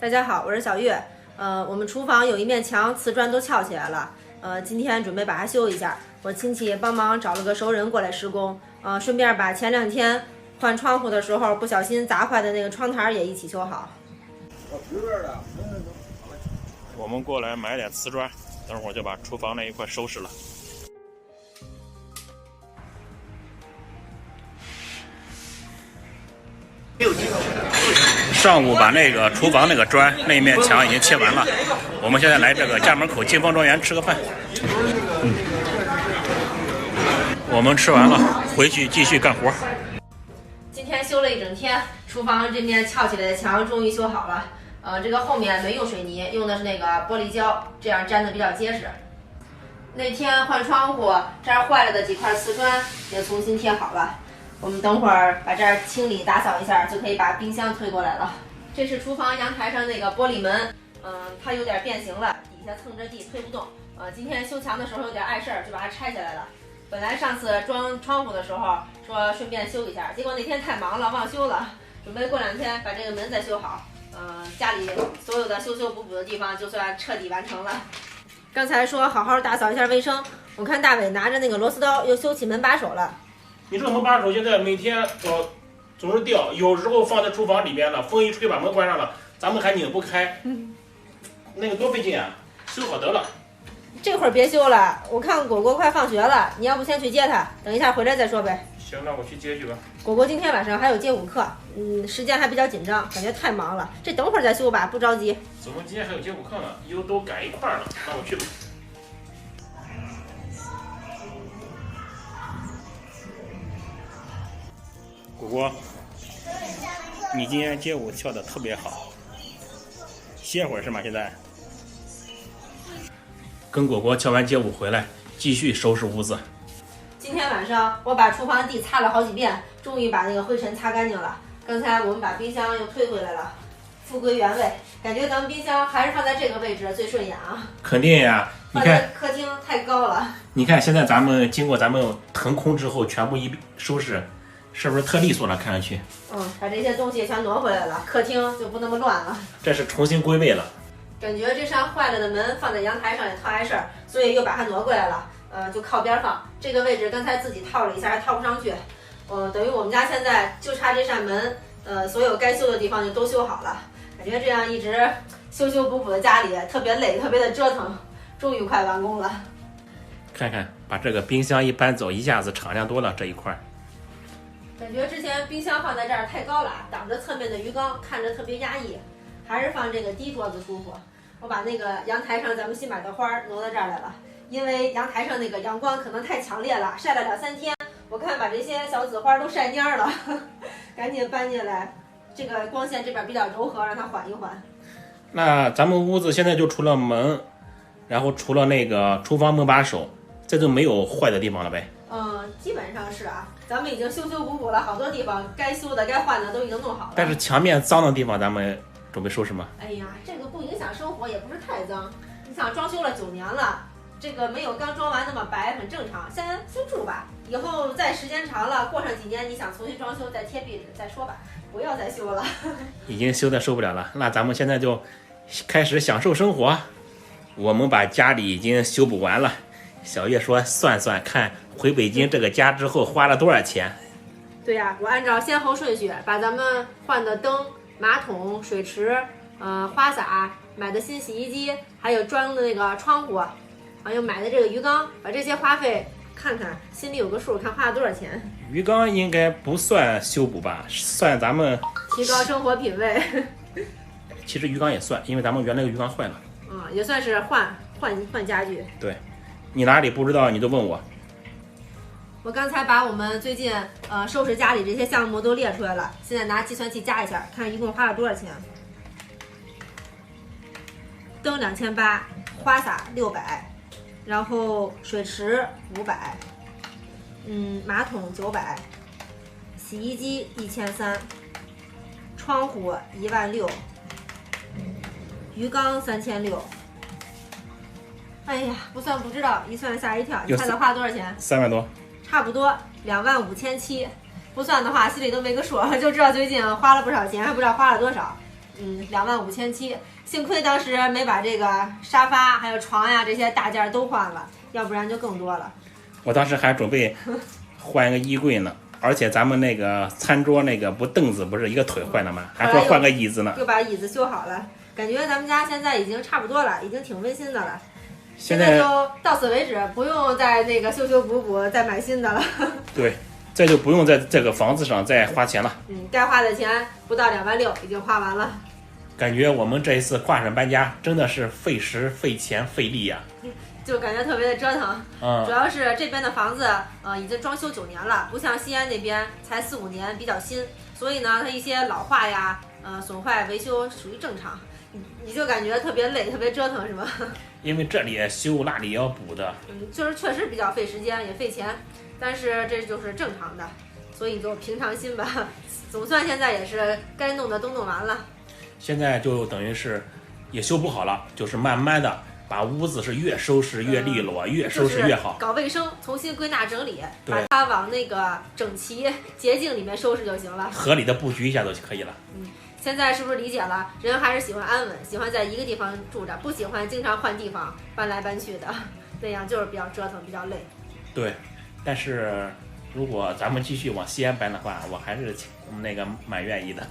大家好，我是小月。我们厨房有一面墙瓷砖都翘起来了，今天准备把它修一下。我亲戚帮忙找了个熟人过来施工，顺便把前2天换窗户的时候不小心砸坏的那个窗台也一起修好。我们过来买点瓷砖，等会儿就把厨房那一块收拾了。上午把那个厨房那个砖那一面墙已经切完了，我们现在来这个家门口金丰庄园吃个饭。我们吃完了，回去继续干活。今天修了一整天，厨房这面翘起来的墙终于修好了。这个后面没用水泥，用的是那个玻璃胶，这样粘的比较结实。那天换窗户，这儿坏了的几块瓷砖也重新贴好了。我们等会儿把这儿清理打扫一下，就可以把冰箱推过来了。这是厨房阳台上那个玻璃门，它有点变形了，底下蹭着地推不动。今天修墙的时候有点碍事儿，就把它拆下来了。本来上次装窗户的时候说顺便修一下，结果那天太忙了忘修了，准备过2天把这个门再修好。家里所有的修修补补的地方就算彻底完成了。刚才说好好打扫一下卫生，我看大伟拿着那个螺丝刀又修起门把手了。你这个门把手现在每天总是掉，有时候放在厨房里面了，风一吹把门关上了，咱们还拧不开，那个多费劲啊！修好得了。这会儿别修了，我看果果快放学了，你要不先去接他，等一下回来再说呗。行，那我去接去吧。果果今天晚上还有街舞课，时间还比较紧张，感觉太忙了，这等会儿再修吧，不着急。怎么今天还有街舞课呢？又都赶一块儿了，那我去吧。果果，你今天街舞跳得特别好，歇会儿是吗？现在跟果果跳完街舞回来，继续收拾屋子。今天晚上我把厨房地擦了好几遍，终于把那个灰尘擦干净了。刚才我们把冰箱又推回来了，复归原位，感觉咱们冰箱还是放在这个位置最顺眼啊。肯定呀，你看客厅太高了。你看现在经过咱们腾空之后，全部一收拾。是不是特利索了？看上去。把这些东西全挪回来了，客厅就不那么乱了。这是重新归位了。感觉这扇坏了的门放在阳台上也特碍事儿，所以又把它挪过来了。就靠边放。这个位置刚才自己套了一下，还套不上去。等于我们家现在就差这扇门，所有该修的地方就都修好了。感觉这样一直修修补补的家里特别累，特别的折腾，终于快完工了。看看，把这个冰箱一搬走，一下子敞亮多了这一块。感觉之前冰箱放在这儿太高了，挡着侧面的鱼缸，看着特别压抑，还是放这个低桌子舒服。我把那个阳台上咱们新买的花挪到这儿来了，因为阳台上那个阳光可能太强烈了，晒了2-3天，我看把这些小紫花都晒蔫了，赶紧搬进来。这个光线这边比较柔和，让它缓一缓。那咱们屋子现在就除了门，然后除了那个厨房门把手，这就没有坏的地方了呗？基本上是啊，咱们已经修修补补了，好多地方该修的该换的都已经弄好了。但是墙面脏的地方咱们准备收拾吗？哎呀，这个不影响生活，也不是太脏。你想装修了9年了，这个没有刚装完那么白，很正常。先住吧，以后再时间长了，过上几年你想重新装修再贴壁纸再说吧，不要再修了。已经修的受不了了，那咱们现在就开始享受生活。我们把家里已经修补完了。小月说算算看回北京这个家之后花了多少钱。对呀，我按照先后顺序把咱们换的灯、马桶、水池、花洒、买的新洗衣机，还有装的那个窗户，还有买的这个鱼缸，把这些花费看看，心里有个数，看花了多少钱。鱼缸应该不算修补吧，算咱们提高生活品味。其实鱼缸也算，因为咱们原来的鱼缸坏了。也算是换家具。对，你哪里不知道你就问我。我刚才把我们最近收拾家里这些项目都列出来了，现在拿计算器加一下，看一共花了多少钱。灯2800，花洒600，然后水池500，马桶900，洗衣机1300，窗户16000，鱼缸3600。哎呀，不算不知道，一算吓一跳。你猜他花了多少钱？3万多。差不多25700，不算的话心里都没个数，就知道最近花了不少钱，还不知道花了多少。，25700，幸亏当时没把这个沙发还有床呀这些大件都换了，要不然就更多了。我当时还准备换一个衣柜呢，而且咱们那个餐桌那个凳子不是一个腿坏了吗？还说换个椅子呢。又把椅子修好了，感觉咱们家现在已经差不多了，已经挺温馨的了。现在就到此为止，不用再那个修修补补，再买新的了。对，这就不用在这个房子上再花钱了。该花的钱不到26000已经花完了。感觉我们这一次跨省搬家真的是费时费钱费力呀。就感觉特别的折腾。主要是这边的房子已经装修9年了，不像西安那边才4、5年，比较新，所以呢它一些老化呀损坏维修属于正常。你就感觉特别累，特别折腾，是吗？因为这里也修，那里也要补的。就是确实比较费时间，也费钱，但是这就是正常的，所以你就平常心吧。总算现在也是该弄的都弄完了。现在就等于是也修补好了，就是慢慢的把屋子是越收拾越利落，越收拾越好。搞卫生，重新归纳整理，把它往那个整齐洁净里面收拾就行了。合理的布局一下就可以了。现在是不是理解了？人还是喜欢安稳，喜欢在一个地方住着，不喜欢经常换地方搬来搬去的，那样就是比较折腾，比较累。对，但是如果咱们继续往西安搬的话，我还是那个蛮愿意的。